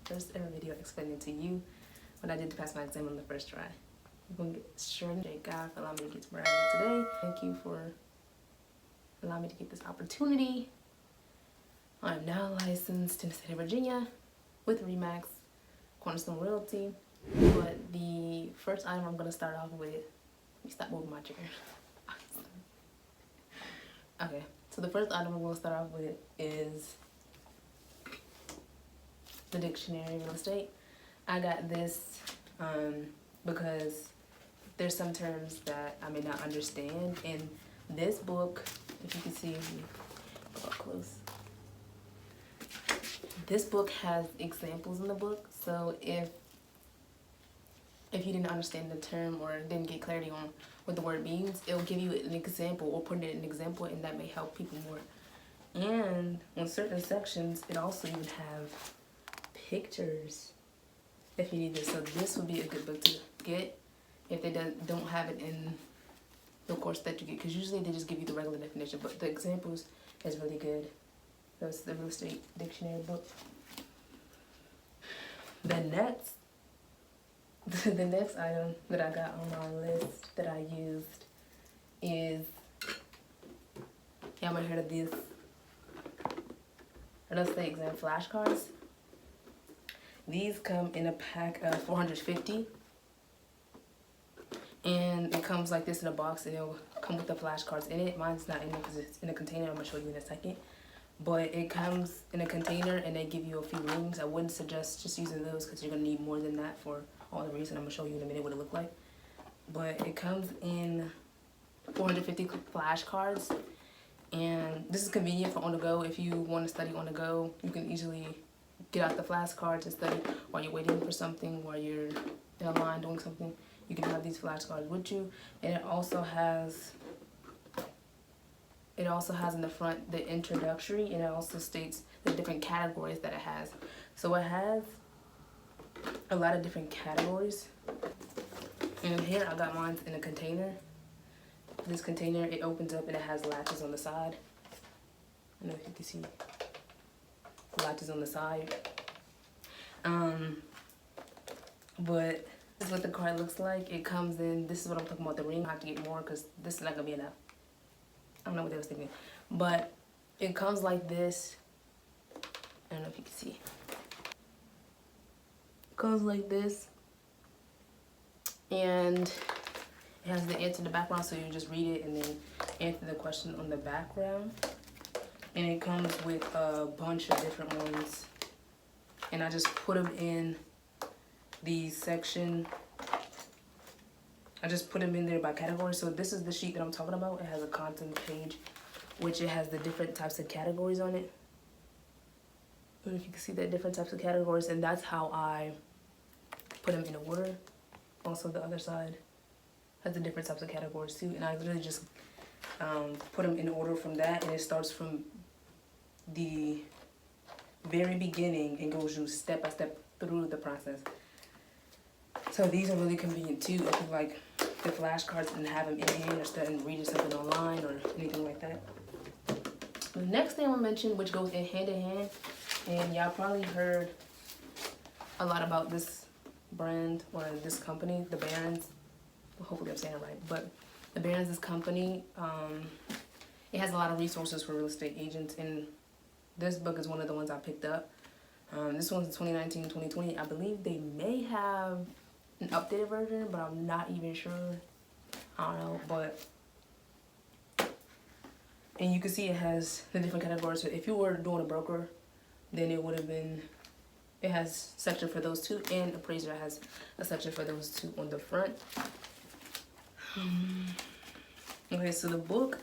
first ever video explaining to you when I did pass my exam on the first try. I'm going to get straight. Thank God for allowing me to get to where I am today. Thank you for allowing me to get this opportunity. I'm now licensed in the state of Virginia with REMAX, Cornerstone Realty. But the first item I'm going to start off with, let me stop moving my chair. Okay, so the first item I'm going to start off with is the dictionary real estate. I got this because there's some terms that I may not understand. In this book, if you can see, go up close. This book has examples in the book, so if you didn't understand the term or didn't get clarity on what the word means, it'll give you an example or put it in an example, and that may help people more. And on certain sections, it also even have pictures if you need this. So this would be a good book to get if they don't have it in the course that you get, because usually they just give you the regular definition, but the examples is really good. That's the real estate dictionary book. The next item that I got on my list that I used is, y'all might heard of these real estate exam flashcards. These come in a pack of 450, and it comes like this in a box, and it'll come with the flashcards in it. Mine's not in it because it's in a container. I'm gonna show you in a second. But it comes in a container, and they give you a few rooms. I wouldn't suggest just using those because you're gonna need more than that for all the reasons I'm gonna show you in a minute what it look like. But it comes in 450 flashcards, and this is convenient for on the go. If you want to study on the go, you can easily get out the flashcards and study while you're waiting for something, while you're in a line doing something. You can have these flashcards with you, and it also has in the front the introductory, and it also states the different categories that it has. So it has a lot of different categories. And here I got mine in a container. This container, it opens up and it has latches on the side. I don't know if you can see latches on the side. But this is what the card looks like. It comes in, this is what I'm talking about, the ring. I have to get more because this is not gonna be enough. I don't know what they was thinking. But it comes like this. I don't know if you can see. It comes like this. And it has the answer in the background, so you just read it and then answer the question on the background. And it comes with a bunch of different ones. And I just put them in the section. I just put them in there by category. So this is the sheet that I'm talking about. It has a content page, which it has the different types of categories on it. I don't know if you can see that, different types of categories, and that's how I put them in order. Also the other side has the different types of categories too, and I literally just put them in order from that, and it starts from the very beginning and goes you step by step through the process. So these are really convenient too if you like the flashcards and have them in hand or studying, reading something online or anything like that. The next thing I'm gonna mention, which goes in hand, and y'all probably heard a lot about this brand or this company, the Barron's. Well, hopefully I'm saying it right, but the Barron's, this company, it has a lot of resources for real estate agents, and this book is one of the ones I picked up. This one's 2019, 2020. I believe they may have an updated version, but I'm not even sure. I don't know, but and you can see it has the different categories. So if you were doing a broker, then it would have been, it has section for those two, and appraiser has a section for those two on the front. Okay, so the book,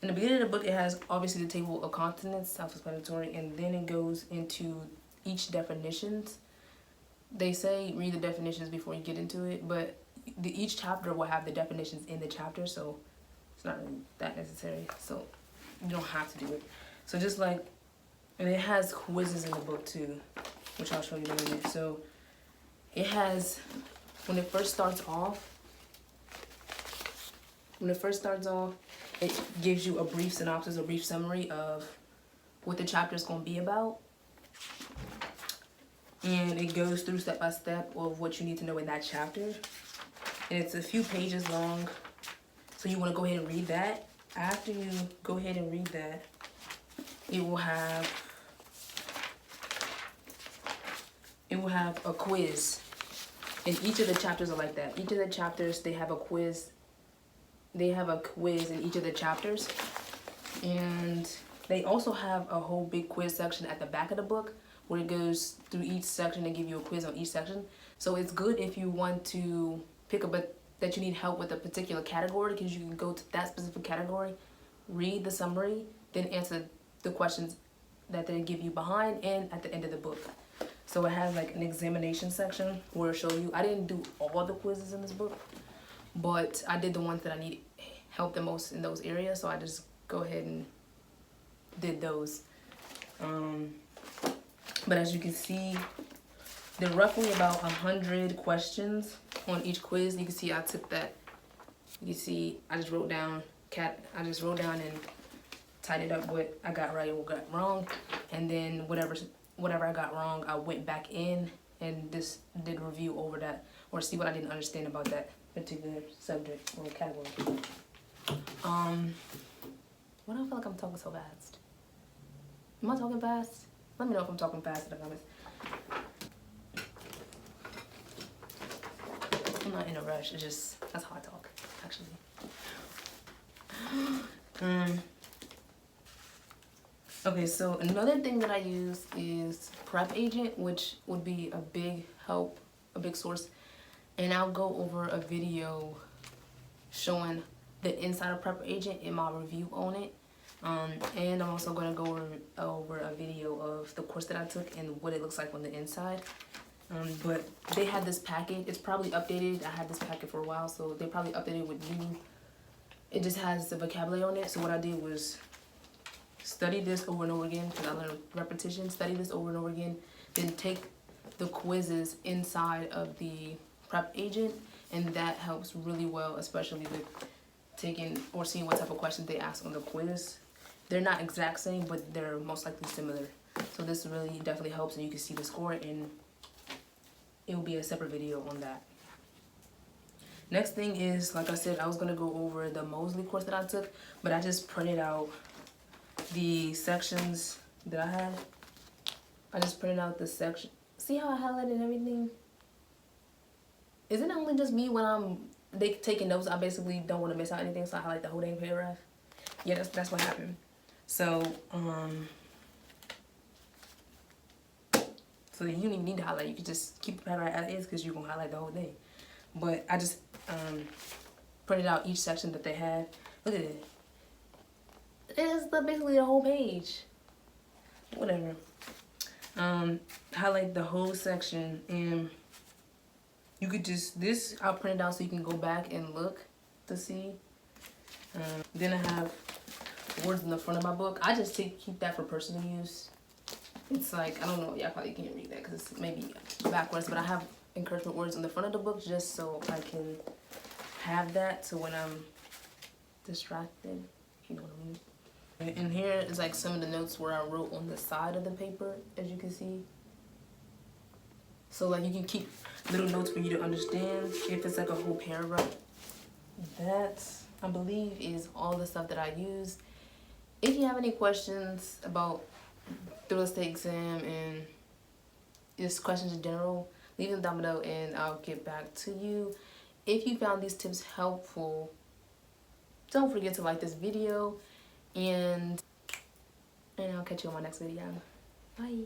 in the beginning of the book, it has obviously the table of contents, self-explanatory, and then it goes into each definitions. They say read the definitions before you get into it, but each chapter will have the definitions in the chapter, so it's not really that necessary. So you don't have to do it. So just like, and it has quizzes in the book too, which I'll show you in a minute. So it has, when it first starts off, it gives you a brief synopsis, a brief summary of what the chapter is going to be about. and it goes through step by step of what you need to know in that chapter. And it's a few pages long, so you want to go ahead and read that. After you go ahead and read that, it will have a quiz. And each of the chapters are like that. Each of the chapters, they have a quiz. They have a quiz in each of the chapters. And they also have a whole big quiz section at the back of the book where it goes through each section and give you a quiz on each section. So it's good if you want to pick up that you need help with a particular category, because you can go to that specific category, read the summary, then answer the questions that they give you behind and at the end of the book. So it has like an examination section where it'll show you. I didn't do all the quizzes in this book, but I did the ones that I need help the most in those areas. So I just go ahead and did those. But as you can see, there are roughly about 100 questions on each quiz. You can see I took that. You can see I just wrote down and tidied up what I got right and what got wrong, and then whatever I got wrong, I went back in and just did a review over that, or see what I didn't understand about that particular subject or category. Why do I feel like I'm talking so fast? Am I talking fast? Let me know if I'm talking fast in the comments. I'm not in a rush. It's just, that's how I talk, actually. Okay, so another thing that I use is Prep Agent, which would be a big help, a big source. And I'll go over a video showing the inside of Prep Agent in my review on it. And I'm also going to go over a video of the course that I took and what it looks like on the inside. But they had this packet. It's probably updated. I had this packet for a while, so they probably updated with new. It just has the vocabulary on it. So what I did was study this over and over again, because I learned repetition. Study this over and over again. Then take the quizzes inside of the Prep Agent, and that helps really well, especially with taking or seeing what type of questions they ask on the quiz. They're not exact same, but they're most likely similar. So this really definitely helps, and you can see the score, and it will be a separate video on that. Next thing is, like I said, I was going to go over the Mosley course that I took, but I just printed out the sections that I had. I just printed out the section. See how I highlighted everything? Isn't it only just me when I'm taking notes? I basically don't want to miss out anything, so I highlight the whole dang paragraph. Yeah, that's what happened. So, so you don't even need to highlight. You can just keep the paragraph as is, because you're going to highlight the whole thing. But I just printed out each section that they had. Look at it. It's basically the whole page. Whatever. Highlight the whole section, and you could just, this I'll print it out so you can go back and look to see. Then I have words in the front of my book. I just keep that for personal use. It's like, I don't know, y'all probably can't read that because it's maybe backwards, but I have encouragement words on the front of the book just so I can have that, so when I'm distracted, if you know what I mean. And here is like some of the notes where I wrote on the side of the paper, as you can see. So like you can keep little notes for you to understand if it's like a whole paragraph. That, I believe, is all the stuff that I use. If you have any questions about the real estate exam and just questions in general, leave them down below and I'll get back to you. If you found these tips helpful, don't forget to like this video, and I'll catch you on my next video. Bye.